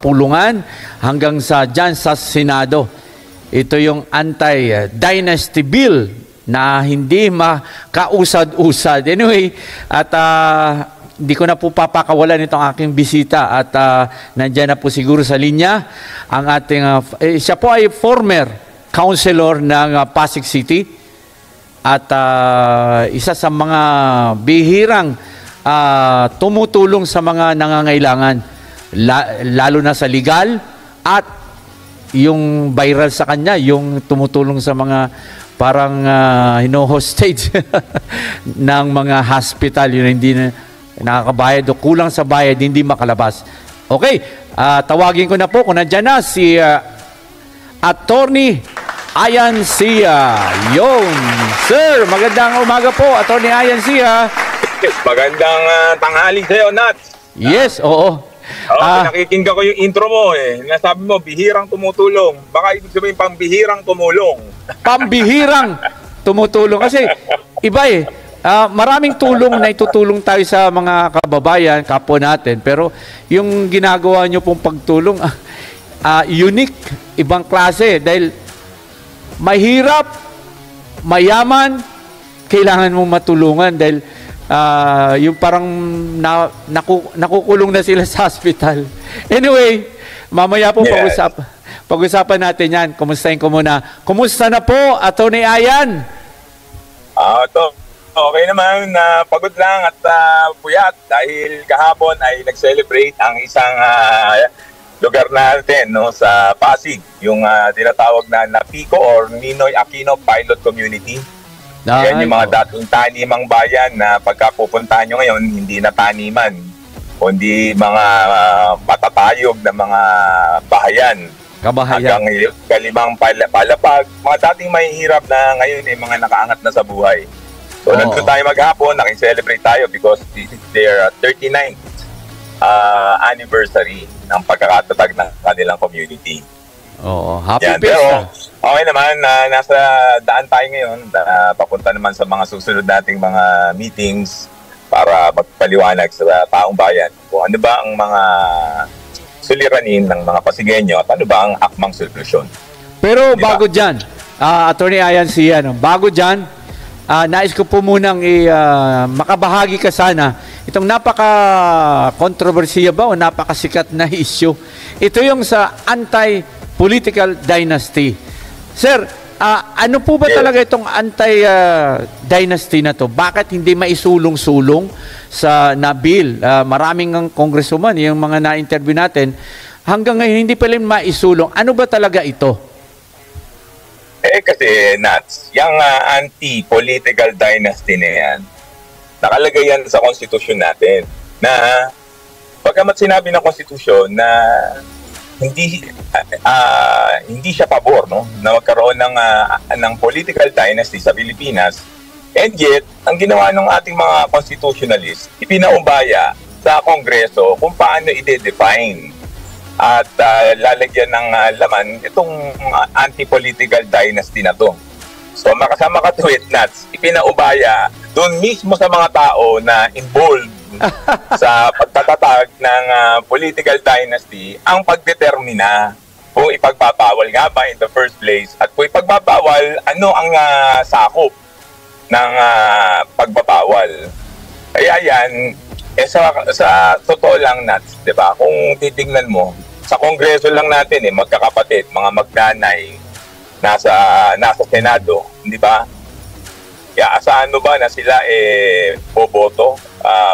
pulungan hanggang sa dyan sa Senado. Ito yung anti-dynasty bill na hindi makausad-usad. Anyway, at hindi ko na po papakawalan itong aking bisita at nandyan na po siguro sa linya ang ating, siya po ay former councilor ng Pasig City at isa sa mga bihirang tumutulong sa mga nangangailangan, lalo na sa legal at yung viral sa kanya, yung tumutulong sa mga parang hino-hostage ng mga hospital, yun hindi na nakakabayad o kulang sa bayad, hindi makalabas. Okay, tawagin ko na po kung nandiyan na si Attorney Ayan Sia. Yun, sir, magandang umaga po, Attorney Ayan Sia. Magandang tanghali sa'yo, Nats. Yes, oo. Nakikinggan ko yung intro mo eh. Nasabi mo, bihirang tumutulong. Baka ibig sabihin pambihirang tumulong. Pambihirang tumutulong. Kasi iba eh. Maraming tulong na itutulong tayo sa mga kababayan, kapwa natin. Pero yung ginagawa nyo pong pagtulong, unique, ibang klase. Dahil mahirap, mayaman, kailangan mong matulungan. Dahil yung parang nakukulong na sila sa hospital. Anyway, mamaya po pag-usapan natin yan. Kumustahin ko muna. Kumusta na po, Attorney Ayan? Okay naman, pagod lang at puyat dahil kahapon ay nag-celebrate ang isang lugar natin sa Pasig, yung tinatawag na Pico or Ninoy Aquino Pilot Community. Yan yung mga dating tanimang bayan na pagkapupuntahan nyo ngayon, hindi na taniman, kundi mga matatayog na mga bahayan. Kabahayan. Hanggang kalimang palapag, mga dating mahihirap na ngayon ay mga nakaangat na sa buhay. So, nandun tayo maghapon, nakin-celebrate tayo because this is their 39th anniversary ng pagkakatatag ng kanilang community. Happy yan, Pista. Pero, okay naman, nasa daan tayo ngayon, papunta naman sa mga susunod nating mga meetings para magpaliwanag sa taong bayan kung ano ba ang mga suliranin ng mga Pasigueño at ano ba ang akmang solusyon. Pero bago dyan, Attorney Ayan Sia, bago dyan, nais ko po munang makabahagi ka sana itong napaka-kontrobersiya ba o napakasikat na issue. Ito yung sa anti-political dynasty. Sir, ano po ba talaga itong anti-dynasty na to? Bakit hindi maisulong-sulong sa bill? Maraming ng congresswoman, yung mga na-interview natin, hanggang ngayon hindi pa rin maisulong. Ano ba talaga ito? Kasi, Nats, yung anti-political dynasty na yan, nakalagay yan sa konstitusyon natin na pagkamat sinabi ng konstitusyon na hindi siya pabor na magkaroon ng political dynasty sa Pilipinas, and yet, ang ginawa ng ating mga constitutionalists, ipinaumbaya sa Kongreso kung paano i-define at lalagyan ng laman itong anti-political dynasty na to. So makasama ka tweet, Nats, ipinaubaya doon mismo sa mga tao na involved sa pagtatatag ng political dynasty ang pagdetermina kung ipagbabawal nga ba in the first place at kung ipagbabawal, ano ang sakop ng pagbabawal. Kaya yan, sa totoo lang, Nats, di ba? Kung titignan mo, sa Kongreso lang natin, magkakapatid, mga magnanay, nasa Senado, di ba? Kaya asahan mo ba na sila boboto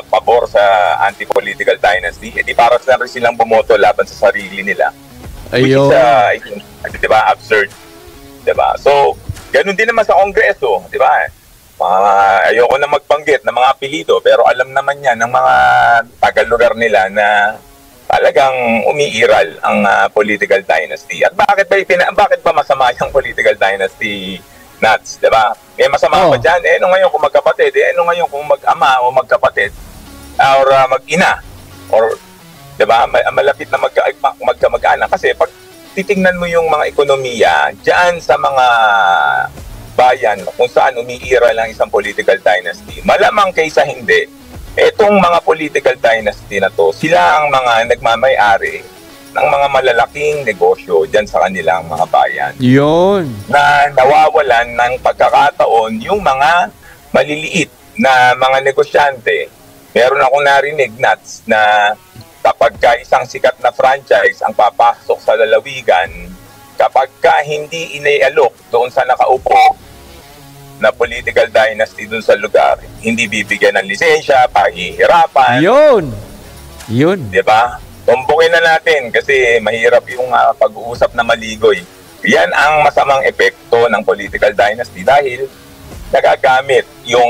pabor sa anti-political dynasty? Di para sa rin silang bumoto laban sa sarili nila. Ayun. Which is, di ba, absurd. Di ba? So, ganun din naman sa Kongreso, di ba? Ayoko na magbanggit ng mga apelido, pero alam naman yan ng mga taga-lugar nila na talagang umiiral ang political dynasty. At bakit ba masama yung political dynasty, Nats, di ba? May masama pa dyan. Ano ngayon kung magkapatid? Ano ngayon kung mag-ama o magkapatid? Or mag-ina? Or, di ba, malapit na magkamag-anak. Kasi pag titingnan mo yung mga ekonomiya, dyan sa mga bayan kung saan umiiral ang isang political dynasty, malamang kaysa hindi, etong mga political dynasty na to, sila ang mga nagmamay-ari ng mga malalaking negosyo dyan sa kanilang mga bayan. Yun. Na nawawalan ng pagkakataon yung mga maliliit na mga negosyante. Meron akong narinig, Nats, na kapag ka isang sikat na franchise ang papasok sa lalawigan, kapag ka hindi inaialok doon sa nakaupo na political dynasty doon sa lugar, hindi bibigyan ng lisensya, pahihirapan. Yun. Diba? Tumpukin na natin kasi mahirap yung pag-uusap na maligoy. Yan ang masamang epekto ng political dynasty dahil nagagamit yung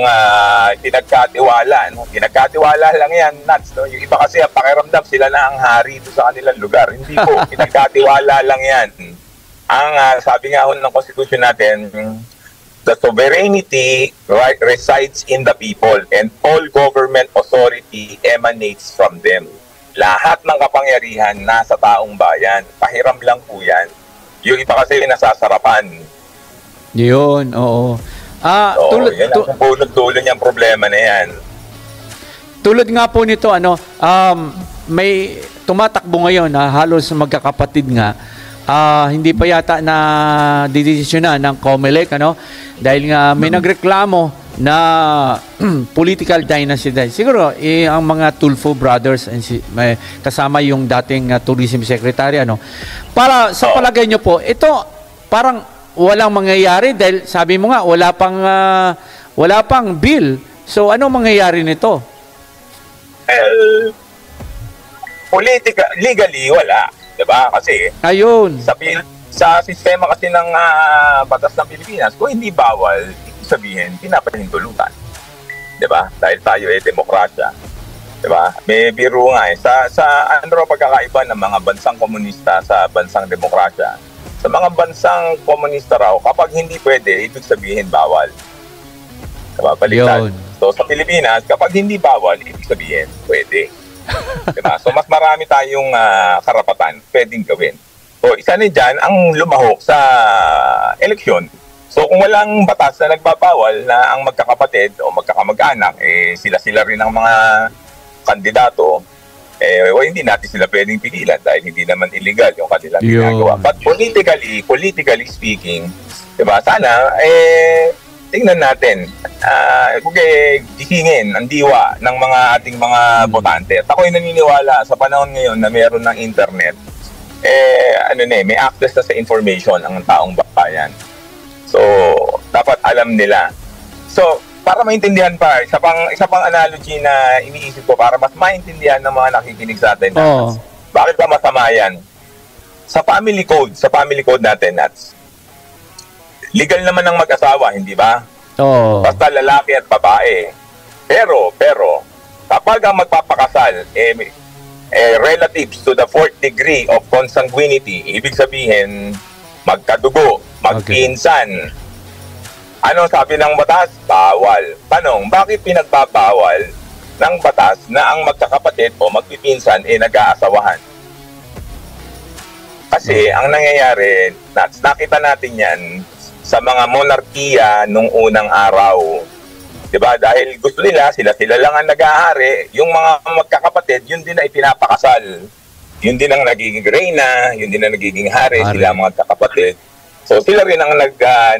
pinagkatiwala. No? Pinagkatiwala lang yan, Nats. No? Yung iba kasi pakiramdam sila na ang hari doon sa kanilang lugar. Hindi po, pinagkatiwala lang yan. Ang sabi nga ng konstitusyon natin, the sovereignty resides in the people and all government authority emanates from them. Lahat ng kapangyarihan nasa taong bayan. Pahiram lang po yan. Yung iba kasi nasasarapan. Yun, oo. Yan ang punod-dulo niyang problema na yan. Tulad nga po nito, may tumatakbo ngayon na halos magkakapatid nga. Hindi pa yata na didesisyonan ng COMELEC, dahil nga may nagreklamo na political dynasty dahil. Siguro ang mga Tulfo brothers and may kasama yung dating tourism secretary, para sa palagay nyo po, ito parang walang mangyayari dahil sabi mo nga wala pang bill. So ano mangyayari nito? Legally wala. Diba? Kasi ayun. Sa sistema kasi ng batas ng Pilipinas, kung hindi bawal, ibig sabihin, pinapahintulutan. Diba? Dahil tayo demokrasya. Diba? May biro nga ano pagkakaiba ng mga bansang komunista sa bansang demokrasya? Sa mga bansang komunista raw, kapag hindi pwede, ibig sabihin bawal. Diba? Baliktad. So sa Pilipinas, kapag hindi bawal, ibig sabihin pwede. Diba? So mas marami tayong karapatan pwedeng gawin. So isa na dyan ang lumahok sa eleksyon. So kung walang batas na nagbabawal na ang magkakapatid o magkakamag-anak, sila-sila rin ang mga kandidato, hindi natin sila pwedeng pigilan dahil hindi naman illegal yung kanilang ginagawa. But politically speaking, diba, sana tingnan natin, gisingin ang diwa ng mga ating mga botante. At ako'y naniniwala sa panahon ngayon na meron ng internet, may access na sa information ang taong bayan. So, dapat alam nila. So, para maintindihan pa, isa pang analogy na iniisip ko para mas maintindihan ng mga nakikinig sa atin. Bakit ba masama yan? Sa family code natin, Nats, legal naman ang mag-asawa, hindi ba? Basta lalaki at babae. Pero, kapag ang magpapakasal, relatives to the fourth degree of consanguinity, ibig sabihin, magkadugo, magpinsan. Ano sabi ng batas? Bawal. Tanong, bakit pinagbabawal ng batas na ang magkakapatid o magpipinsan nag-aasawahan? Kasi ang nangyayari, nakita natin yan sa mga monarkiya nung unang araw. Diba? Dahil gusto nila, sila lang ang nag-aari, yung mga magkakapatid, yun din ay pinapakasal. Yun din ang nagiging reyna, yun din ang nagiging hari, sila mga magkakapatid. So sila rin ang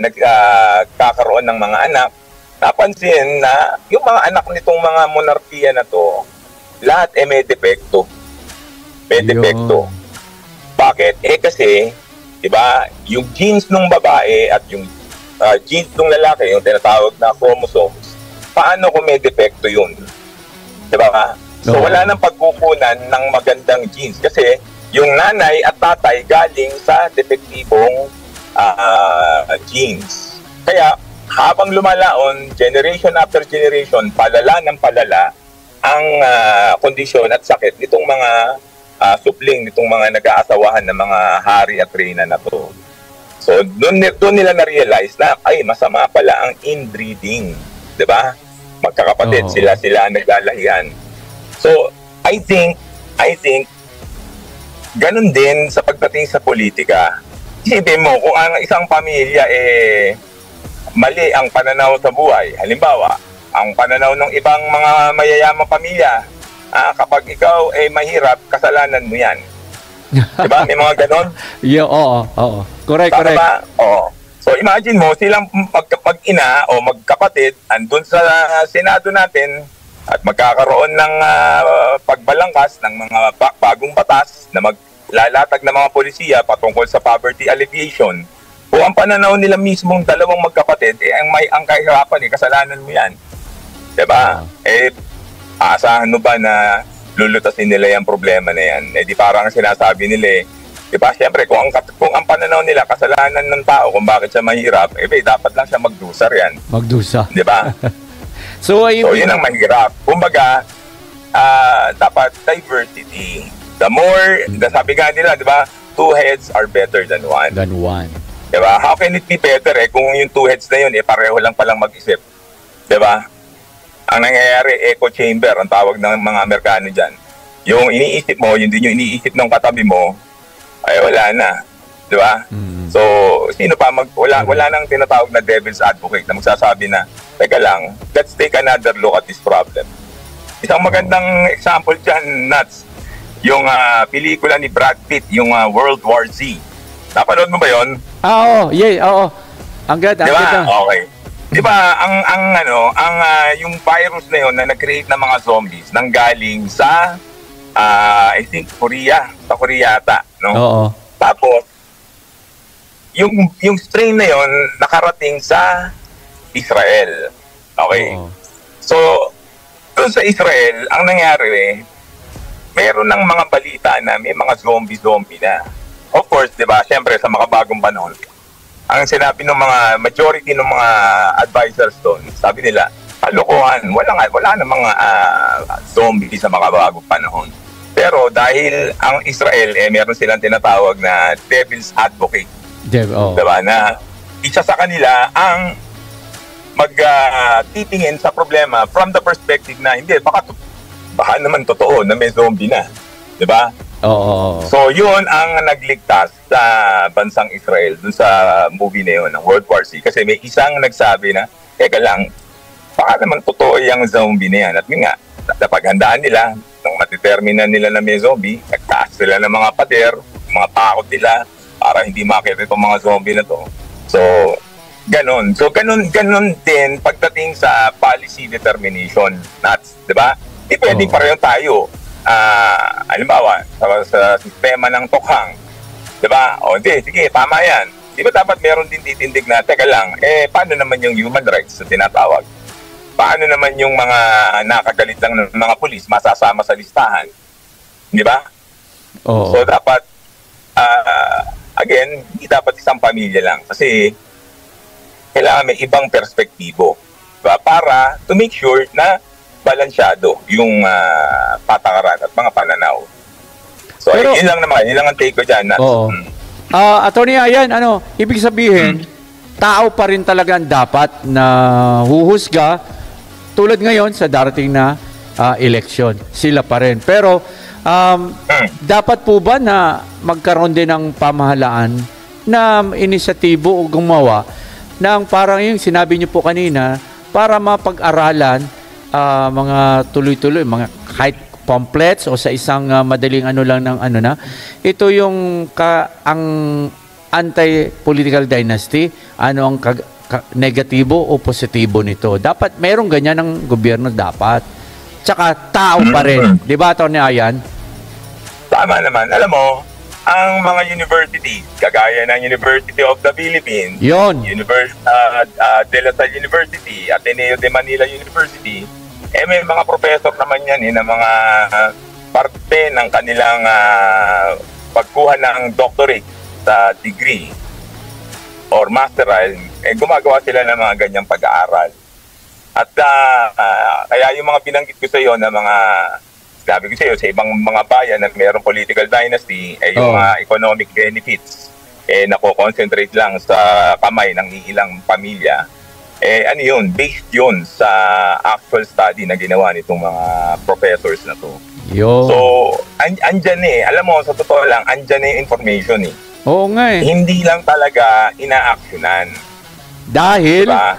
nagkakaroon ng mga anak. Napansin na yung mga anak nitong mga monarkiya na to, lahat may depekto. May depekto. Bakit? Kasi, diba, yung genes ng babae at yung genes ng lalaki, yung tinatawag na chromosomes, paano kung may depekto yun? Diba? So wala nang pagkukunan ng magandang genes kasi yung nanay at tatay galing sa depektibong genes. Kaya habang lumalaon, generation after generation, palala ng palala ang kondisyon at sakit nitong mga supling nitong mga nag-aasawahan ng mga hari at reyna na to. So, doon nila na-realize na, masama pala ang inbreeding. Diba? Magkakapatid, sila ang naglalahian. So, I think, ganun din sa pagdating sa politika. Isipin mo, kung ang isang pamilya, mali ang pananaw sa buhay. Halimbawa, ang pananaw ng ibang mga mayayamang pamilya, kapag ikaw mahirap, kasalanan mo yan. Diba? May mga ganon. Oo. Correct, Tama correct. ba? Oo. So imagine mo, silang mag-ina o magkapatid andun sa Senado natin at magkakaroon ng pagbalangkas ng mga bagong batas na maglalatag ng mga polisiya patungkol sa poverty alleviation. Kung ang pananaw nila mismong dalawang magkapatid, ang kahirapan, kasalanan mo yan. Diba? Aasahan mo ba na lulutasin nila yung problema na yan? Di parang sinasabi nila diba, siyempre, kung ang pananaw nila, kasalanan ng tao kung bakit siya mahirap, dapat lang siya magdusar yan. Magdusa. Diba? So, yun ang mahirap. Kumbaga, dapat diversity. The more, sabi nga nila, diba, two heads are better than one. Than one. Diba? How can it be better kung yung two heads na yun, pareho lang palang mag-isip? Diba? Ang nangyayari, echo chamber, ang tawag ng mga Amerikano dyan. Yung iniisip mo, yun din yung iniisip ng katabi mo, ay wala na. Di ba? So, sino pa wala nang tinatawag na devil's advocate na magsasabi na, teka lang, let's take another look at this problem. Isang magandang example dyan, Nats, yung pelikula ni Brad Pitt, yung World War Z. Napanood mo ba yun? Oo. Ang ganda, di ba? Okay. Di ba, yung virus na yun na nag-create ng mga zombies nanggaling sa I think Korea, sa Korea yata, no? Oo. Tapos yung strain na yon nakarating sa Israel. Okay. Oo. So, doon sa Israel, ang nangyari meron ng mga balita na may mga zombie na. Of course, 'di ba? Syempre sa makabagong panahon. Ang sinabi ng mga majority ng mga advisors doon, sabi nila, kalokohan, wala na mga zombie sa makabagong panahon. Pero dahil ang Israel, meron silang tinatawag na devil's advocate. Diba? Na isa sa kanila ang magtitingin sa problema from the perspective na hindi, baka naman totoo na may zombie na. Diba? Oo. So yun ang nagligtas sa bansang Israel dun sa movie na yun, ng World War Z. Kasi may isang nagsabi na, teka lang, baka naman totoo yung zombie na yan. At yun nga, napaghandaan nila, nung matetermina nila na may zombie, nagtaas sila ng mga pader, mga takot nila, para hindi makita itong mga zombie na to. So, ganon. So, ganon din pagdating sa policy determination. Di ba? Hindi pwedeng pareho tayo. Halimbawa, sa sistema ng tokhang. Di ba? Hindi, sige, tama yan. Di ba dapat meron din titindig na, teka lang, paano naman yung human rights na tinatawag? Paano naman yung mga nakagalit lang ng mga pulis masasama sa listahan? Di ba? Oo. So dapat, again, hindi dapat isang pamilya lang. Kasi kailangan may ibang perspektibo. Diba? Para to make sure na balansyado yung patakaran at mga pananaw. So, yun lang naman. Yun lang ang take ko dyan. Oo. Attorney Ayan, ibig sabihin, tao pa rin talaga dapat na huhusga tulad ngayon sa darating na eleksyon. Sila pa rin. Pero, dapat po ba na magkaroon din ng pamahalaan na inisyatibo o gumawa ng parang yung sinabi niyo po kanina para mapag-aralan mga tuloy-tuloy, mga kahit pamphlets o sa isang madaling lang ng ito yung ang anti-political dynasty, ano ang negatibo o positibo nito. Dapat merong ganyan ng gobyerno dapat. Tsaka tao pa rin. Di ba, Atty. Ayan? Tama naman. Alam mo, ang mga universities, kagaya ng University of the Philippines, De La Salle University, Ateneo de Manila University, may mga professor naman yan na mga parte ng kanilang pagkuha ng doctorate sa degree or masteral, gumagawa sila ng mga ganyang pag-aaral. At kaya yung mga binanggit ko sa iyo na mga, sabi ko sa iyo, sa ibang mga bayan na mayroong political dynasty, yung economic benefits, nako-concentrate lang sa kamay ng ilang pamilya. Ano yun? Based yun sa actual study na ginawa nitong mga professors na to. So, andyan alam mo, sa totoo lang, andyan yung information Oo nga Hindi lang talaga ina-actionan. Dahil? Diba?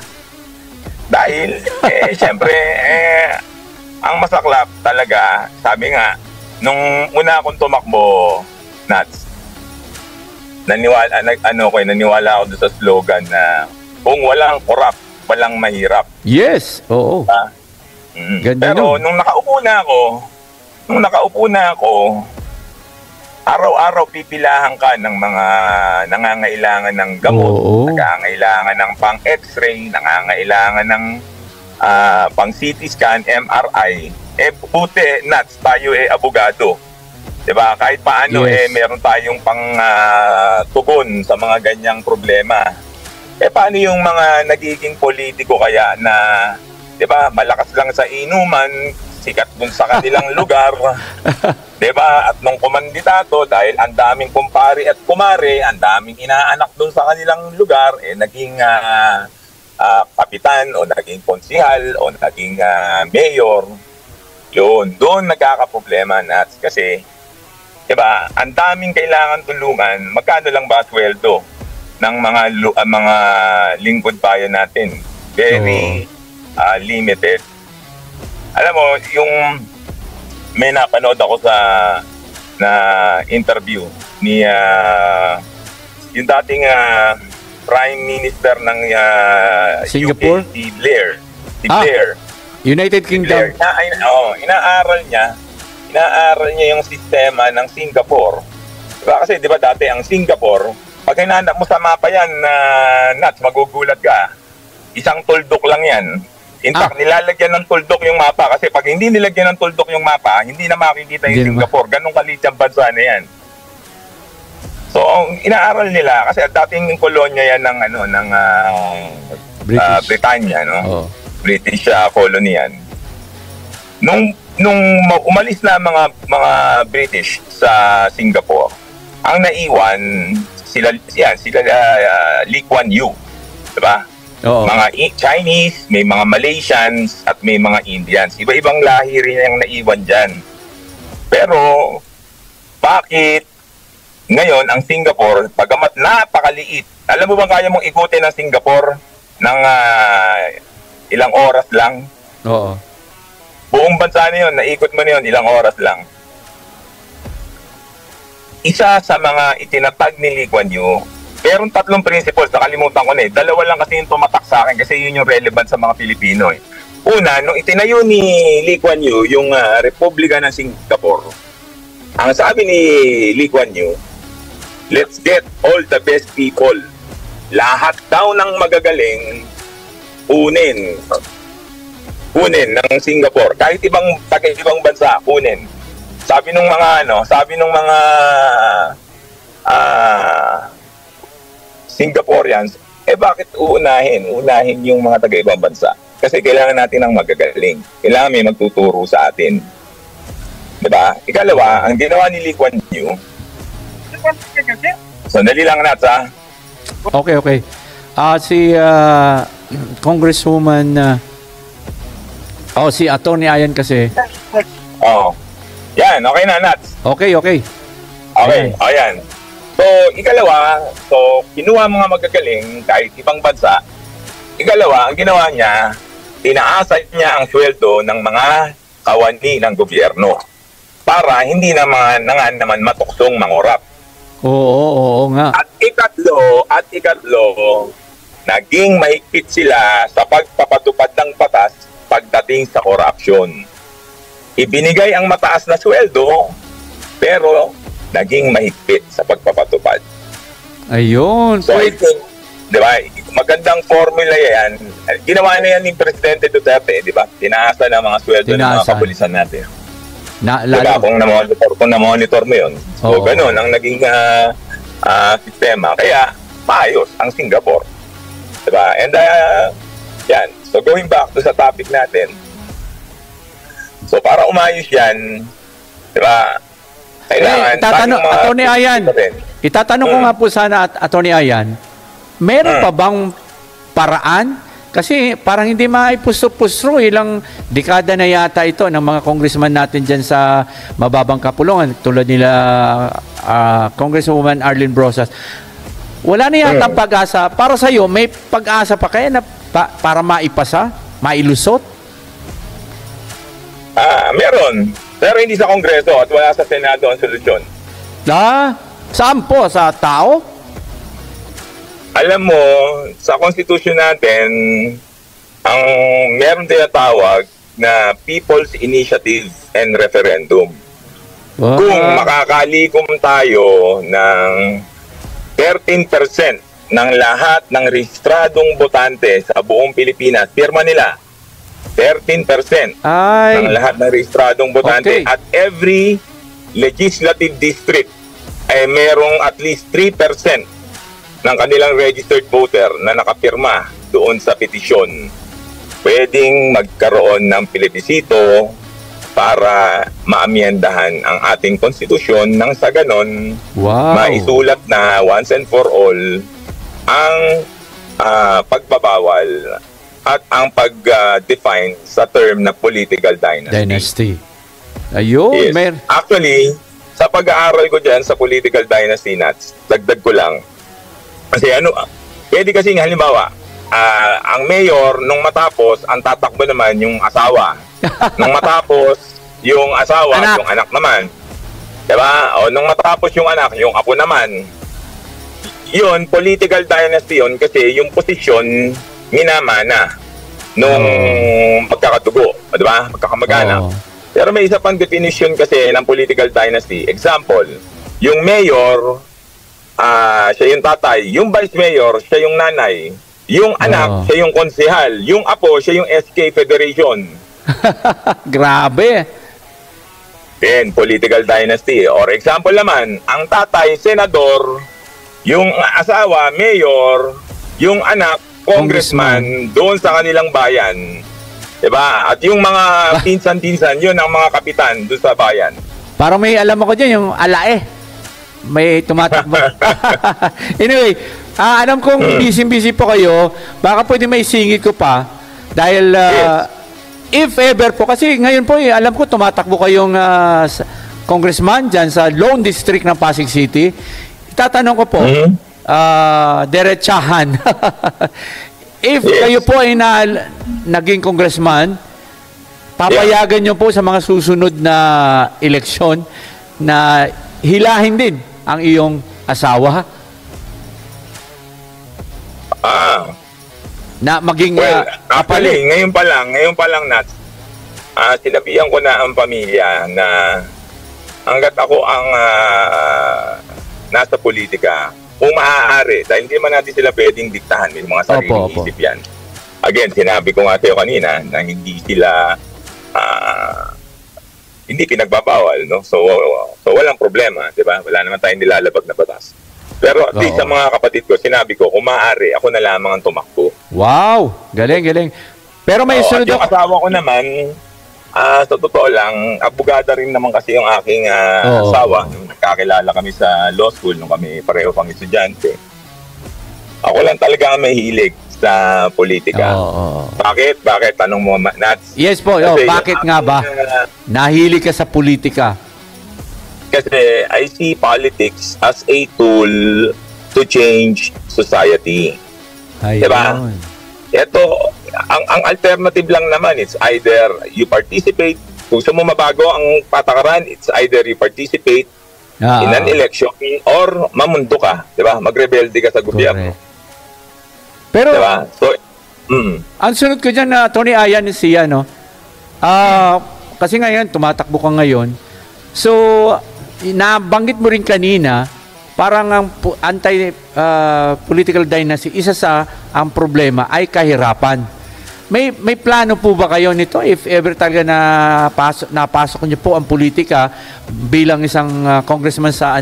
Dahil, siyempre, ang masaklap talaga, sabi nga, nung una akong tumakbo Nats, naniwala ako doon sa slogan na kung walang corrupt, walang mahirap. Yes, oo. Ganda Pero nung nakaupo na ako, araw-araw pipilahan ka ng mga nangangailangan ng gamot, nangangailangan ng pang-x-ray, nangangailangan ng pang-CT scan, MRI. Buti, Nats, tayo abogado. Diba? Kahit paano, meron tayong tugon sa mga ganyang problema. Paano yung mga nagiging politiko kaya na, diba, malakas lang sa inuman, sikat dun sa kanilang lugar, diba? At nung kumandidato, dahil ang daming kumpare at kumare, ang daming inaanak dun sa kanilang lugar, naging kapitan o naging konsihal o naging mayor. Yun, doon nagkakaproblema na kasi, diba, ang daming kailangan tulungan, magkano lang ba sweldo ng mga lingkod bayan natin? Very limited. Alam mo, may napanood ako na interview ni yung dating Prime Minister ng Singapore? UK, si Blair. United Kingdom. Inaaral niya yung sistema ng Singapore. Diba? Kasi diba dati ang Singapore, pag hinanap mo sa mapa yan, Nats, magugulat ka. Isang tuldok lang yan. In fact, nilalagyan ng tuldok yung mapa kasi pag hindi nilagyan ng tuldok yung mapa, hindi na makikita yung Singapore. Ganun kalit ang bansa na yan. So, inaaral nila kasi dating kolonya yan ng Britanya, no? British colony yan. Nung umalis na mga British sa Singapore, ang naiwan sila Lee Kuan Yew, diba? Mga Chinese, may mga Malaysians, at may mga Indians. Iba-ibang lahi rin yung naiwan dyan. Pero, bakit ngayon ang Singapore, pagamat napakaliit, alam mo bang kaya mong ikutin ng Singapore ng ilang oras lang? Oo. Buong bansa na yun, naikot mo na yun, ilang oras lang. Isa sa mga itinatag ni Lee Kuan Yew, meron 3 principles, nakalimutan ko na eh. 2 lang kasi yung tumatak sa akin kasi yun yung relevant sa mga Pilipino eh. Una, nung itinayo ni Lee Kuan Yew yung Republika ng Singapore, ang sabi ni Lee Kuan Yew, let's get all the best people. Lahat daw ng magagaling, kunin ng Singapore. Kahit ibang bansa, kunin. Sabi nung mga Singaporeans, bakit unahin yung mga taga-ibang bansa? Kasi kailangan natin ng magagaling. Kailangan may magtuturo sa atin. Diba? Ikalawa, ang ginawa ni Lee Kuan Yew, sandali lang Nats, ha? Okay. Si Congresswoman, si Atty. Ayan kasi. Yan, okay na, Nats. Okay. Ayan. So, ikalawa, kinuha mga magagaling kahit ibang bansa. Ikalawa, ang ginawa niya, tinaasan niya ang sweldo ng mga kawani ng gobyerno para hindi naman matuksong mangurap. Oo nga. At ikatlo, naging mahigpit sila sa pagpapatupad ng batas pagdating sa corruption. Ibinigay ang mataas na sweldo, pero naging mahigpit sa pagpapatupad. Ayun. So, I think, di ba, magandang formula yan. Ginawa na yan ni Presidente Duterte, di ba? Tinaasa na mga sweldo ng mga kapulisan natin. Diba, kung na-monitor mo yun. So, ganun ang naging sistema. Kaya, maayos ang Singapore. Diba? And, yan. So, going back to sa topic natin. So, para umayos yan, diba, kailangan... Atty. Ayan, itatanong ko nga po sana, Atty. Ayan, meron pa bang paraan? Kasi parang hindi maipustro-pustro, ilang dekada na yata ito ng mga congressman natin dyan sa mababang kapulungan, tulad nila Congresswoman Arlene Brosas. Wala na yata pag-asa. Para sa'yo, may pag-asa pa kaya na para maipasa, mailusot? Meron. Pero hindi sa Kongreso at wala sa Senado ang solusyon. Saan po? Sa tao? Alam mo, sa konstitusyon natin, ang meron tinatawag na People's Initiative and Referendum. Kung makakalikom tayo ng 13% ng lahat ng rehistradong botante sa buong Pilipinas, pirma nila, 13% ng lahat ng rehistradong botante, at every legislative district ay merong at least 3% ng kanilang registered voter na nakapirma doon sa petisyon, pwedeng magkaroon ng plebisito para maamyendahan ang ating konstitusyon nang sa ganon maisulat na once and for all ang pagbabawal at ang pag-define sa term na political dynasty. Ayun, yes. Actually, sa pag-aaral ko dyan sa political dynasty, Nats, dagdag ko lang. Kasi pwede kasing halimbawa, ang mayor, nung matapos, ang tatakbo naman yung asawa. Nung matapos, yung asawa, yung anak naman. Diba? O nung matapos yung anak, yung apo naman. Yun, political dynasty yun kasi yung posisyon minamana nung magkakatugo. Diba? Magkakamag-anak. Pero may isa pang definition kasi ng political dynasty. Example, yung mayor, siya yung tatay. Yung vice mayor, siya yung nanay. Yung anak, siya yung konsehal. Yung apo, siya yung SK Federation. Grabe. Then, political dynasty. Or example naman, ang tatay, senador. Yung asawa, mayor. Yung anak, congressman. Doon sa kanilang bayan. Diba? At yung mga pinsan-pinsan, yun ang mga kapitan doon sa bayan. Parang may alam ako dyan, yung alae. May tumatakbo. Anyway, alam kong busy-busy po kayo. Baka pwede may singit ko pa. Dahil, if ever po, kasi ngayon po, alam ko tumatakbo kayong congressman dyan sa Lone District ng Pasig City. Itatanong ko po, diretsahan. If kayo po ay naging congressman, papayagan nyo po sa mga susunod na eleksyon na hilahin din ang iyong asawa? Na maging actually, ngayon pa lang Nats, sinabihan ko na ang pamilya na hanggat ako ang nasa politika, kung maaari, dahil hindi man natin sila pwedeng diktahan, may mga sariling isip yan. Again, sinabi ko nga sa'yo kanina na hindi sila hindi pinagbabawal, no? So walang problema, di ba? Wala naman tayong nilalabag na batas. Pero at least sa mga kapatid ko, sinabi ko, kung maaari, ako na lamang ang tumakbo. Wow! Galing, galing. Pero may sunod yung asawa ko naman, sa totoo lang, abogada rin naman kasi yung aking asawa. Nung nagkakilala kami sa law school, nung kami pareho pang estudyante. Ako lang talaga may hilig sa politika. Bakit? Bakit? Tanong mo, Nats. Yes po. Bakit nga ba? Nahilig ka sa politika? Kasi I see politics as a tool to change society. Diba? Ito, ang alternative lang naman, it's either you participate, kung gusto mo mabago ang patakaran, it's either you participate in an election or mamundo ka, di ba? Magrebelde ka sa gobyerno. Pero, diba? So, ang sunod ko dyan na Tony Ayan siya, no? Kasi ngayon, tumatakbo ka ngayon. So, nabanggit mo rin kanina, parang ang anti-political dynasty, isa sa ang problema ay kahirapan. May plano po ba kayo nito if ever talaga napasok niyo po ang politika bilang isang congressman sa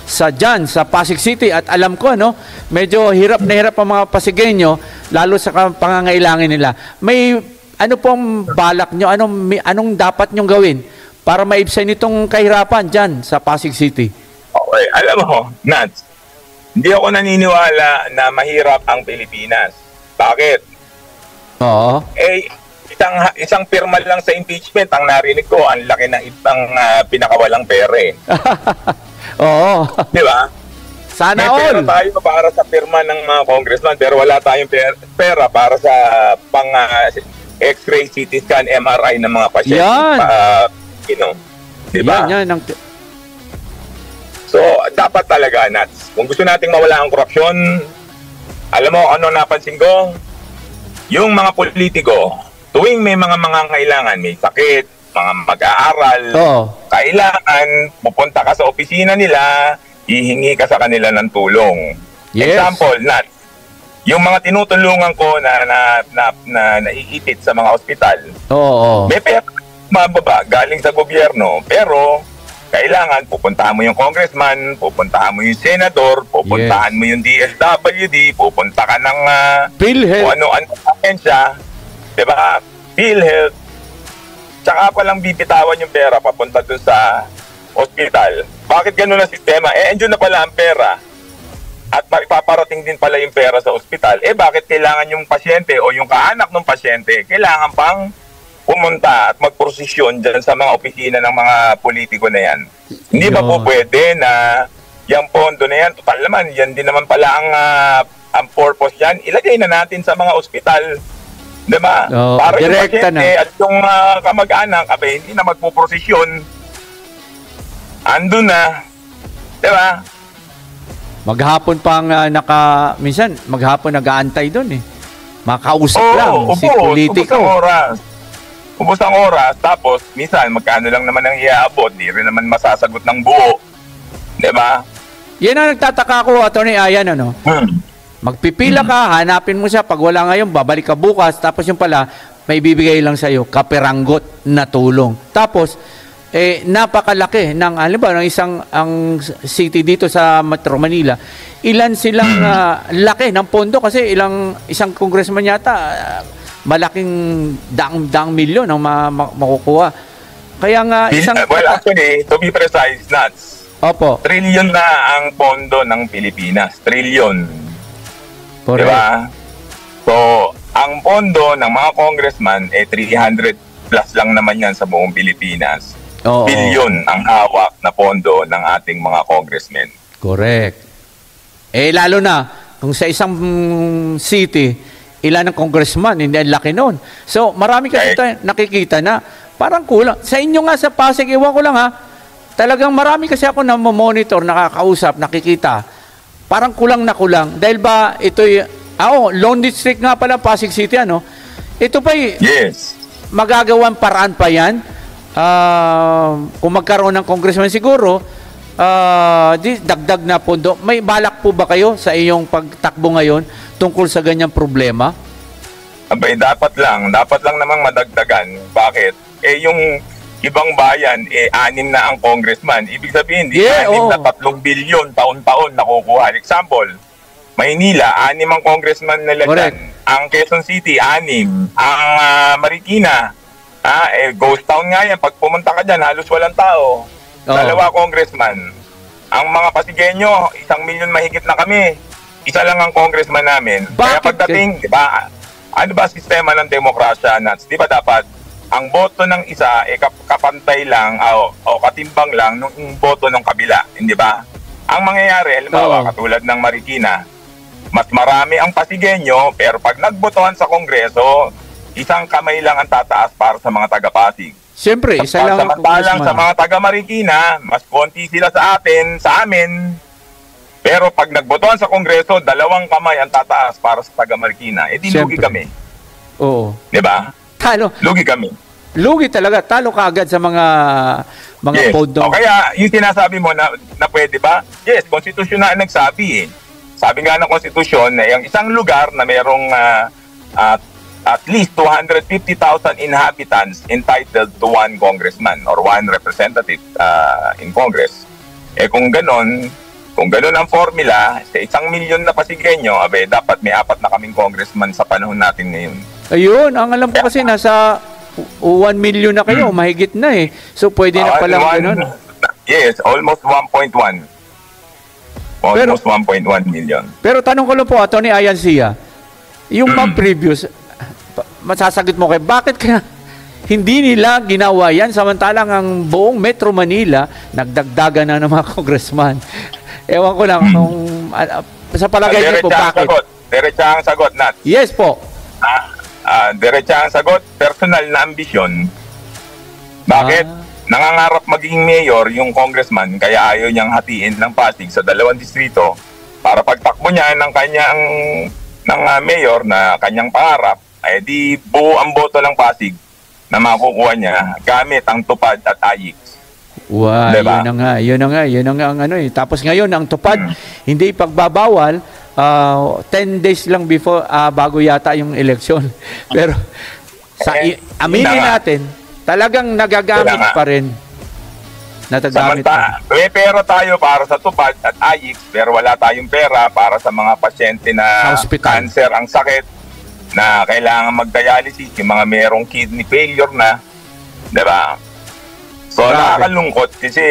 sa Pasig City, at alam ko medyo hirap na hirap ang mga Pasigueño lalo sa pangangailangan nila. May pong balak niyo, anong dapat niyo gawin para maibsan itong kahirapan diyan sa Pasig City? Okay, alam mo, Nats, hindi ako naniniwala na mahirap ang Pilipinas. Bakit? Oo. Isang pirma lang sa impeachment ang narinig ko, ang laki ng ibang pinakawalang pera. Oo. Di ba? Sana may pera tayo para sa pirma ng mga congressman, pero wala tayong pera para sa X-ray, CT scan, MRI ng mga pasyente. Yan. Di ba? Yan. So, So, dapat talaga, Nats. Kung gusto nating mawala ang korupsyon, alam mo ano napansin ko? Yung mga politiko, tuwing may mga kailangan, may sakit, mga mag-aaral, kailangan pupunta ka sa opisina nila, hihingi ka sa kanila ng tulong. Yes. Example, Nats, yung mga tinutulungan ko na naiipit sa mga ospital, may pera mababa galing sa gobyerno, pero kailangan pupuntahan mo yung congressman, pupuntahan mo yung senador, pupuntahan mo yung DSWD, pupunta ka ng PhilHealth, ano ahensya, diba? PhilHealth, tsaka pa lang bibitawan yung pera papunta dun sa ospital. Bakit ganun ang sistema? Andyan na pala ang pera at ipaparating din pala yung pera sa ospital. Bakit kailangan yung pasyente o yung kaanak ng pasyente kailangan pang pumunta at magprosesyon dyan sa mga opisina ng mga politiko na yan? Hindi ba po pwede na yung pondo na yan, total naman, yan din naman pala ang purpose yan, ilagay na natin sa mga ospital, diba? Para yung pasyente at yung kamag-anak, hindi na magpuprosesyon, andun na, diba? Maghapon pang minsan maghapon nag-aantay doon eh. Makausap lang si politiko. Ubos ang oras, tapos minsan magkano lang naman ang iaabot, di rin naman masasagot ng buo. Diba? Yan ang nagtataka ko, Atty. Ayan, ano? Magpipila ka, hanapin mo siya, pag wala ngayon, babalik ka bukas, tapos yung pala, may bibigay lang sa'yo, kaperanggot na tulong. Tapos, napakalaki ng, ng ang city dito sa Metro Manila, ilan silang laki ng pondo kasi isang congressman yata, malaking daang milyon ang makukuha. Kaya nga actually, to be precise, Nats, trillion na ang pondo ng Pilipinas. Trillion. Diba? So, ang pondo ng mga congressman 300 plus lang naman yan sa buong Pilipinas. Billion ang hawak na pondo ng ating mga congressmen. Correct. Lalo na kung sa isang city, ilan ng congressman, hindi ang laki noon. So, marami kasi tayo nakikita na parang kulang. Sa inyo nga sa Pasig, iwan ko lang talagang marami kasi ako na monitor, nakakausap, nakikita. Parang kulang na kulang. Dahil ba ito'y, Lone District nga pala, Pasig City, ano? Ito pa'y magagawang paraan pa yan. Kung magkaroon ng congressman siguro, dagdag na pondo. May balak po ba kayo sa iyong pagtakbo ngayon tungkol sa ganyang problema? Dapat lang namang madagdagan. Bakit? Yung ibang bayan, 6 na ang congressman. Ibig sabihin, 6 na 3 bilyon taon-taon nakukuha. Example, Maynila, 6 ang congressman nila dyan. Ang Quezon City, 6. Ang Marikina, ghost town nga yan. Pag pumunta ka dyan, halos walang tao. 2 congressman. Ang mga Pasigueño, 1 milyon mahigit na kami. Isa lang ang congressman namin. Kaya pagdating, di ba, ano ba sistema ng demokrasya, Nats? Di ba dapat ang boto ng isa kapantay lang o katimbang lang ng boto ng kabila, hindi ba? Ang mangyayari, halimbawa, katulad ng Marikina, mas marami ang Pasigueño, pero pag nagbotohan sa Kongreso, isang kamay lang ang tataas para sa mga taga-Pasig. Siyempre, isa lang ang congressman. Sa mga taga-Marikina, mas konti sila sa amin, pero pag nagbotohan sa Kongreso, 2 kamay ang tataas para sa taga-Marikina. Lugi kami. Oo. Diba? Talo. Lugi kami. Lugi talaga. Talo ka agad sa mga pondo. Kaya yung sinasabi mo na pwede ba? Yes, konstitusyon na nagsabi . Sabi nga ng konstitusyon na yung isang lugar na mayroong at least 250,000 inhabitants entitled to 1 congressman or 1 representative in Congress. Kung ganon ang formula, sa 1 milyon na Pasigueño, dapat may 4 na kaming congressman sa panahon natin ngayon. Ayun, ang alam ko kasi nasa 1 milyon na kayo, mahigit na So pwede na pala ganon. Yes, almost 1.1. Almost 1.1 million. Pero tanong ko lang po, Atty. Ayan, yung previous, masasagot mo bakit kaya hindi nila ginawa yan samantalang ang buong Metro Manila nagdagdagan na ng mga congressman? Ewan ko lang kung sa palagay niyo po bakit. Diretsa ang sagot, Nat. Yes po. Diretsa ang sagot, personal na ambisyon. Bakit? nangangarap maging mayor yung congressman, kaya ayaw niyang hatiin ng Pasig sa 2 distrito para pagtakbo niya ng kanyang mayor na kanyang pangarap, ay di buo ang boto ng Pasig na makukuha niya gamit ang tupad at ayik. Wow, diba? Yun na nga ang ano eh. Tapos ngayon ang tupad, hindi pagbabawal 10 days lang before bago yata yung eleksyon. Pero sa aminin natin, talagang nagagamit pa rin. May pera tayo para sa tupad at ayik, pero wala tayong pera para sa mga pasyente na cancer ang sakit na kailangan mag-dialysis, yung mga merong kidney failure na, diba? So, nakakalungkot kasi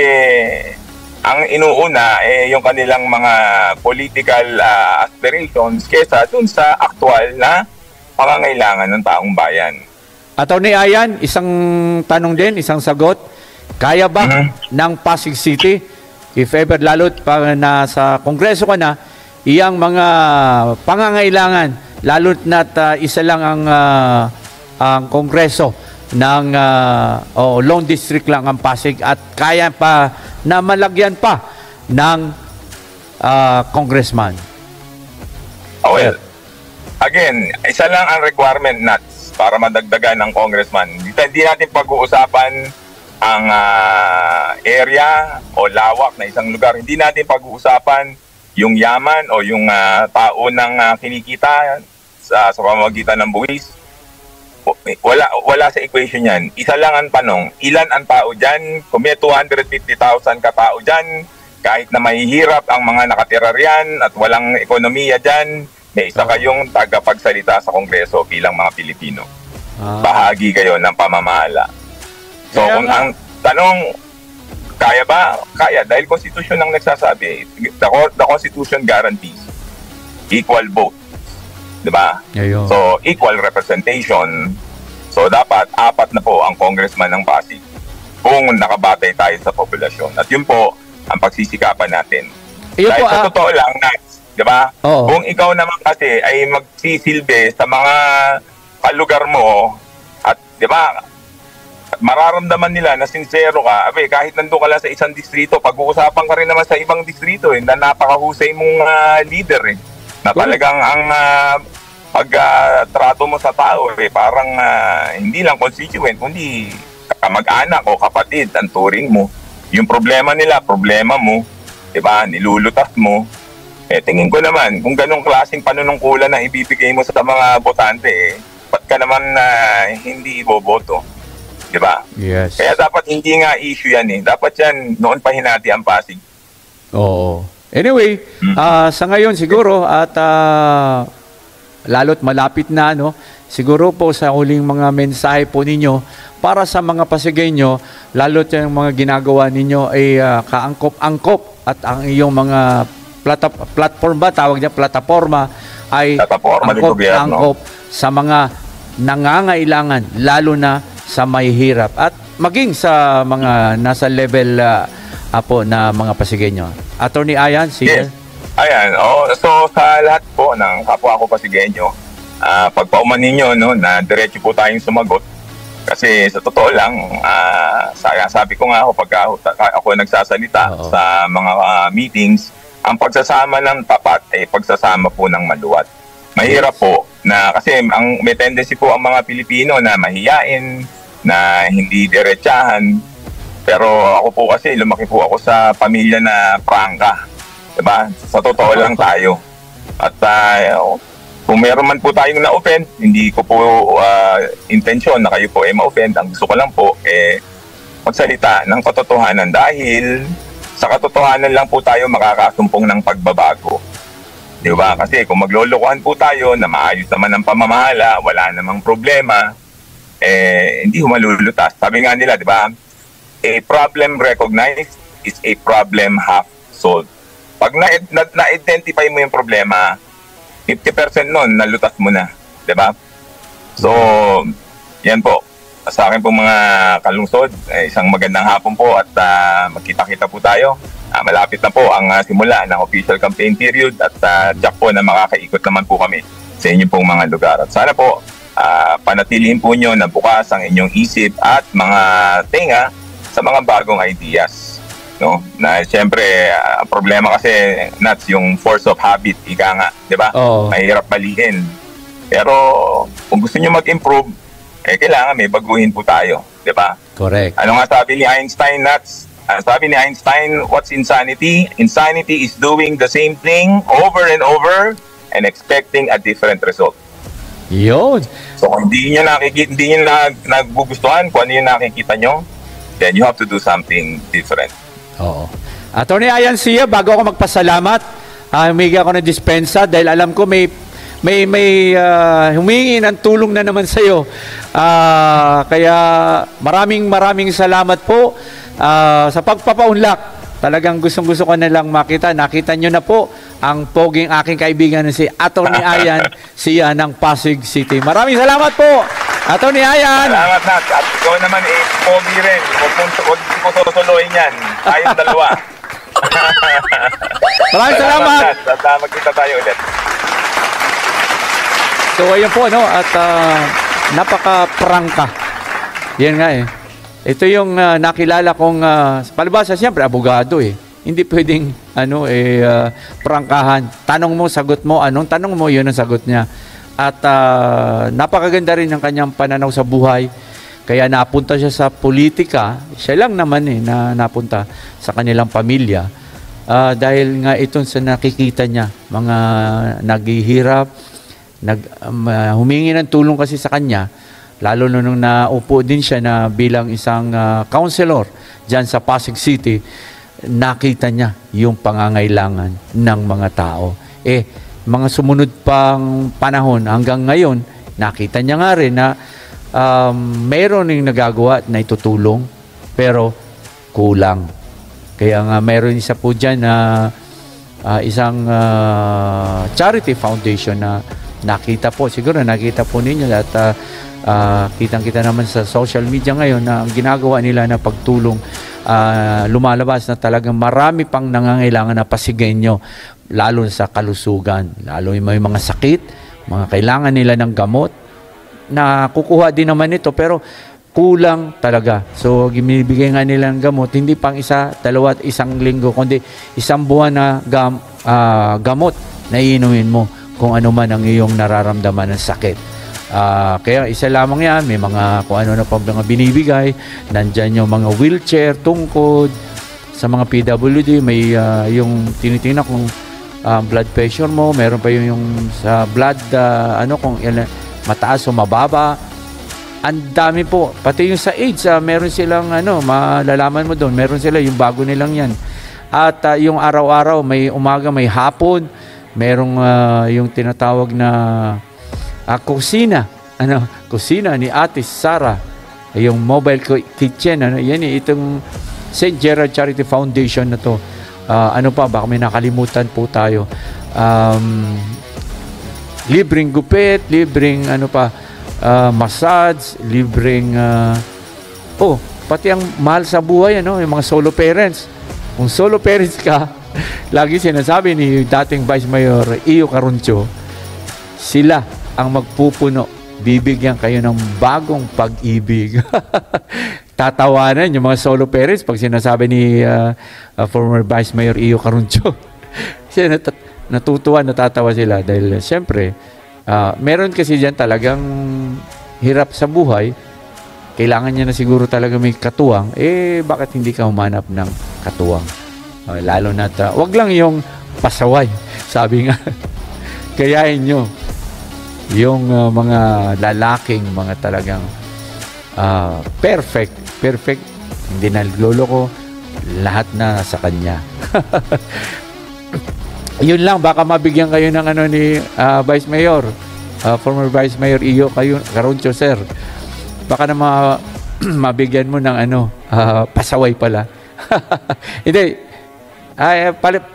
ang inuuna yung kanilang mga political aspirations kesa dun sa aktual na pangangailangan ng taong bayan. Attorney Ayan, isang tanong din, isang sagot. Kaya ba ng Pasig City, if ever lalo't pag nasa Kongreso ka na, iyang mga pangangailangan, lalo't na't isa lang ang Kongreso ng Lone District lang ang Pasig at kaya pa na malagyan pa ng congressman? Well, again, isa lang ang requirement nuts para madagdagan ng congressman. Hindi natin pag-uusapan ang area o lawak na isang lugar. Hindi natin pag-uusapan yung yaman o yung tao ng kinikita sa pamamagitan ng buwis. Wala sa equation yan. Isa lang ang tanong, ilan ang tao dyan? Kung may 250,000 katao dyan, kahit na mahihirap ang mga nakatira riyan at walang ekonomiya dyan, may isa kayong tagapagsalita sa Kongreso bilang mga Pilipino. Bahagi kayo ng pamamahala. So kung ang tanong, kaya ba? Kaya, dahil Constitution ang nagsasabi. The Constitution guarantees equal vote. Diba? So, equal representation. So, dapat 4 na po ang congressman ng Pasig kung nakabatay tayo sa populasyon. At yun po ang pagsisikapan natin. Dahil sa totoo lang, diba? Kung ikaw naman kasi ay magsisilbi sa mga kalugar mo at diba, mararamdaman nila na sincero ka, kahit nandun ka lang sa isang distrito, pag-uusapan ka rin naman sa ibang distrito na napakahusay mong leader na talagang ang pagtrato mo sa tao parang hindi lang constituent kundi kamag-anak o kapatid ang turing mo. Yung problema nila, problema mo, diba? Nilulutas mo. Tingin ko naman kung ganong klaseng panunungkulan na ibibigay mo sa mga botante, ba't ka naman hindi iboboto, diba? Yes. Kaya dapat hindi nga issue yan dapat yan noon pa hinati ang Pasig. Oo. Anyway, sa ngayon siguro at lalo't malapit na, siguro po sa huling mga mensahe po ninyo para sa mga Pasigueño, lalo't yung mga ginagawa ninyo ay kaangkop-angkop at ang iyong mga platform ba, tawag niya, plataforma ay angkop-angkop sa mga nangangailangan, lalo na sa mahihirap at maging sa mga nasa level po na mga Pasigueño. Attorney Ayan, sige. Yes. Ayan, so sa lahat po ng kapwa ko Pasigueño, pagpauman ninyo na diretso po tayong sumagot kasi sa totoo lang, sabi ko nga pag ako nagsasalita sa mga meetings, ang pagsasama ng tapat ay pagsasama po ng maluwat. Mahirap po na kasi may tendency po ang mga Pilipino na mahiyain, na hindi diretsahan. Pero ako po kasi, lumaki po ako sa pamilya na prangka. Diba? Sa totoo lang tayo. At kung meron man po tayong na-offend, hindi ko po intensyon na kayo po ma-offend. Ang gusto ko lang po magsalita ng katotohanan dahil sa katotohanan lang po tayo makakasumpong ng pagbabago. Diba? Kasi kung maglolokohan po tayo na maayos naman ang pamamahala, wala namang problema, hindi malulutas. Sabi nga nila, diba? A problem recognized is a problem half solved. Pag na-identify mo yung problema, 50% nun, nalutas mo na. Diba? So, yan po. Sa akin po mga kalungsod, isang magandang hapon po at magkita-kita po tayo. Malapit na po ang simula ng official campaign period at tiyak po na makakaikot naman po kami sa inyong pong mga lugar. At sana po, panatilihin po nyo na bukas ang inyong isip at mga tenga sa mga bagong ideas. No? Na siyempre, problema kasi, Nats, yung force of habit, ika nga, di ba? Mahirap balihin. Pero kung gusto nyo mag-improve, kailangan may baguhin po tayo, di ba? Correct. Ano nga sabi ni Einstein, Nats? Sabi ni Einstein, what's insanity? Insanity is doing the same thing over and over and expecting a different result. Yun. So kung hindi nyo nagugustuhan kung ano yung nakikita nyo, then you have to do something different. Oo. Attorney Ayan Sia, bago ako magpasalamat, humingi ako ng dispensa dahil alam ko may humingi ng tulong na naman sa iyo. Kaya maraming salamat po sa pagpapaunlak. Talagang gustong-gusto ko na lang makita. Nakita nyo na po ang poging aking kaibigan na si Attorney Ayan Sia ng Pasig City. Maraming salamat po, Attorney Ayan. Salamat, Nat. At ikaw naman, pogi rin. Huwag ko tutuloyin yan. Tayong dalawa. Maraming salamat. At magkita tayo ulit. So, ayun po, no? At napaka-prangka. Yan nga eh. Ito yung nakilala kong, palibasa siyempre, abogado eh. Hindi pwedeng, prangkahan. Tanong mo, sagot mo. Anong tanong mo, yun ang sagot niya. At napakaganda rin ng kanyang pananaw sa buhay. Kaya napunta siya sa politika. Siya lang naman na napunta sa kanilang pamilya. Dahil nga ito sa nakikita niya, mga naghihirap, humingi ng tulong kasi sa kanya, lalo nung naupo din siya na bilang isang counselor dyan sa Pasig City, nakita niya yung pangangailangan ng mga tao. Mga sumunod pang panahon hanggang ngayon, nakita niya nga rin na mayroon yung nagagawa na itutulong, pero kulang. Kaya nga mayroon isa po dyan na isang charity foundation na nakita po ninyo at kitang-kita naman sa social media ngayon na ang ginagawa nila na pagtulong, lumalabas na talagang marami pang nangangailangan na Pasigenyo, lalo sa kalusugan, lalo yung may mga sakit, mga kailangan nila ng gamot, na kukuha din naman ito pero kulang talaga. So ginibigay nga nila ng gamot, hindi pang isa, dalawa, isang linggo, kundi isang buwan na gamot na iinumin mo kung ano man ang iyong nararamdaman ng sakit. Kaya isa lamang yan, may mga kung ano na pa mga binibigay, nandyan yung mga wheelchair, tungkod, sa mga PWD, may yung tinitingnan kung blood pressure mo, meron pa yung sa blood, kung mataas o mababa. Ang dami po, pati yung sa AIDS, meron silang malalaman mo doon, meron sila yung bago nilang yan. At yung araw-araw, may umaga, may hapon, merong yung tinatawag na kusina, kusina ni Ate Sara, yung mobile kitchen, yan itong St. Gerard Charity Foundation na to. Baka may nakalimutan po tayo. Libreng gupit, libreng massage, libreng pati ang mahal sa buhay, yung mga solo parents. Kung solo parents ka, lagi sinasabi ni dating Vice Mayor Iyo Caruncho, sila ang magpupuno, bibigyan kayo ng bagong pag-ibig. Tatawanan yung mga solo parents pag sinasabi ni former Vice Mayor Iyo Caruncho. Kasi natutuwa, natatawa sila dahil siyempre, meron kasi dyan talagang hirap sa buhay, kailangan niya na siguro talaga may katuwang, bakit hindi ka humanap ng katuwang? Lalo na wag lang yung pasaway, sabi nga. Kayain nyo yung mga lalaking, mga talagang perfect, hindi nagloloko, lahat na sa kanya. Yun lang, baka mabigyan kayo ng ni Vice Mayor, former Vice Mayor Iyo Caruncho, sir. Baka na mabigyan mo ng pasaway pala. Hindi,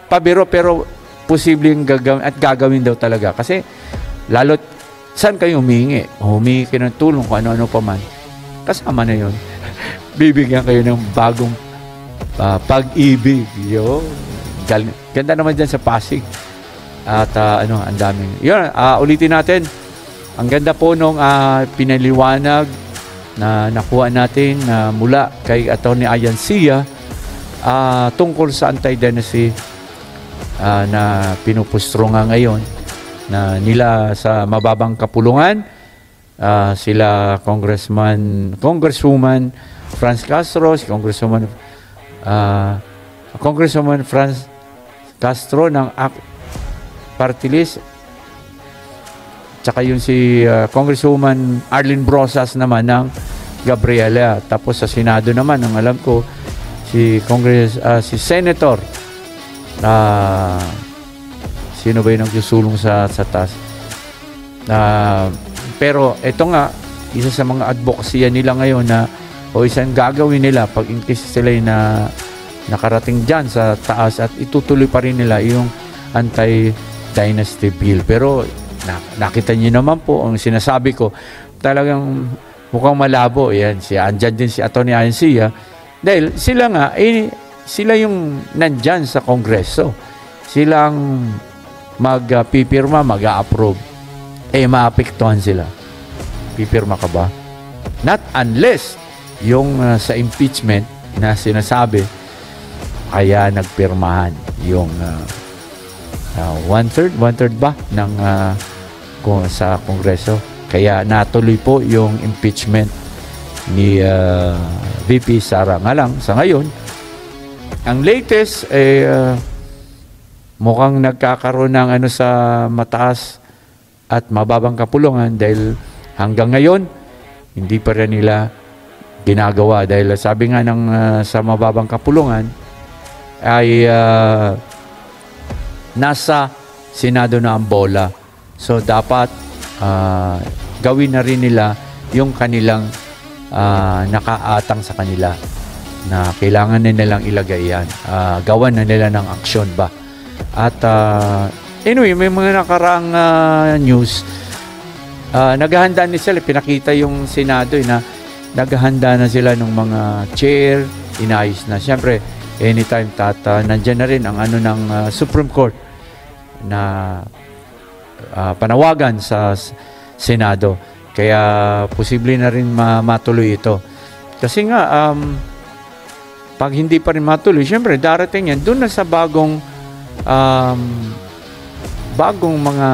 pabiro, pero posibleng gagawin daw talaga. Kasi lalo't saan kayo humingi? Humingi kayo ng tulong kung ano-ano pa man. Kasama na yun. Bibigyan kayo ng bagong pag-ibig. Ganda naman dyan sa Pasig. At ang daming. Yun, ulitin natin. Ang ganda po nung pinaliwanag na nakuha natin mula kay Atty. Ayan tungkol sa anti-dynasty na pinupustro nga ngayon na nila sa mababang kapulungan, sila Congresswoman Franz Castro, si Congresswoman Franz Castro ng Party List, tsaka yun si Congresswoman Arlene Brosas naman ng Gabriela. Tapos sa Senado naman, ang alam ko, si Senator sino ba yung nagsusulong sa taas? Pero ito nga, isa sa mga advocacy nila ngayon o isang gagawin nila pag in case sila na nakarating dyan sa taas at itutuloy pa rin nila yung anti-dynasty bill. Pero nakita niyo naman po ang sinasabi ko, talagang mukhang malabo. Yan, andyan din si Atty. Ayan dahil sila nga, sila yung nandyan sa Kongreso. Silang mag-pipirma, mag-a-approve. Maapektuhan sila. Pipirma ka ba? Not unless yung sa impeachment na sinasabi, kaya nagpirmahan yung one-third ba ng sa Kongreso. Kaya natuloy po yung impeachment ni VP Sara. Nga lang, sa ngayon, ang latest mukhang nagkakaroon ng sa mataas at mababang kapulungan dahil hanggang ngayon, hindi pa rin nila ginagawa. Dahil sabi nga ng sa mababang kapulungan, ay nasa Senado na ang bola. So, dapat gawin na rin nila yung kanilang nakaatang sa kanila na kailangan na nilang ilagay yan. Gawan na nila ng aksyon ba. At anyway, may mga nakaraang news. Naghahanda na sila. Pinakita yung Senado na naghahanda na sila ng mga chair, inayos na. Siyempre, anytime nandyan na rin ang ng Supreme Court na panawagan sa Senado. Kaya posible na rin matuloy ito. Kasi nga, pag hindi pa rin matuloy, siyempre darating yan doon na sa bagong mga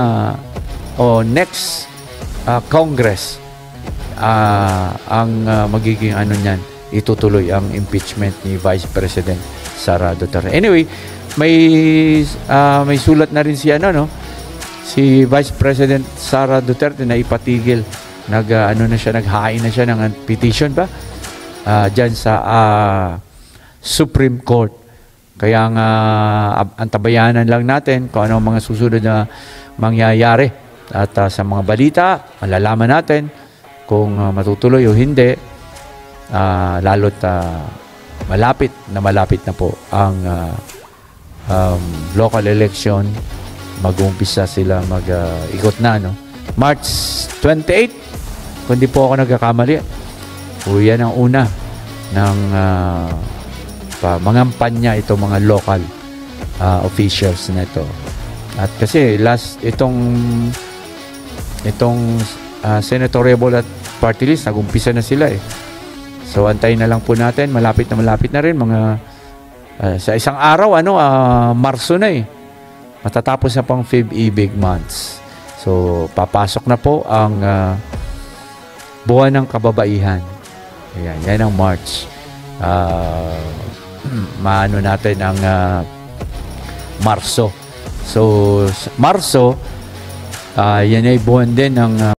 next Congress ang magiging niyan, itutuloy ang impeachment ni Vice President Sara Duterte. Anyway, may sulat na rin si si Vice President Sara Duterte na ipatigil. Naghain na siya ng petition ba diyan sa Supreme Court. Kaya nga antabayanan lang natin kung ano ang mga susunod na mangyayari. At sa mga balita, malalaman natin kung matutuloy o hindi. Lalo't malapit na po ang local election. Mag-uumpisa sila mag-ikot na, March 28, kung di po ako nagkakamali. Yan ang una ng mangampanya itong mga local officials na ito. At kasi itong senatorial at party list, nag-umpisa na sila So antayin na lang po natin, malapit na rin sa isang araw Marso na matatapos na pang Feb-Ibig months. So papasok na po ang buwan ng kababaihan. Yan ang March. Maano natin ang Marso. So Marso, yan ay buwan din ng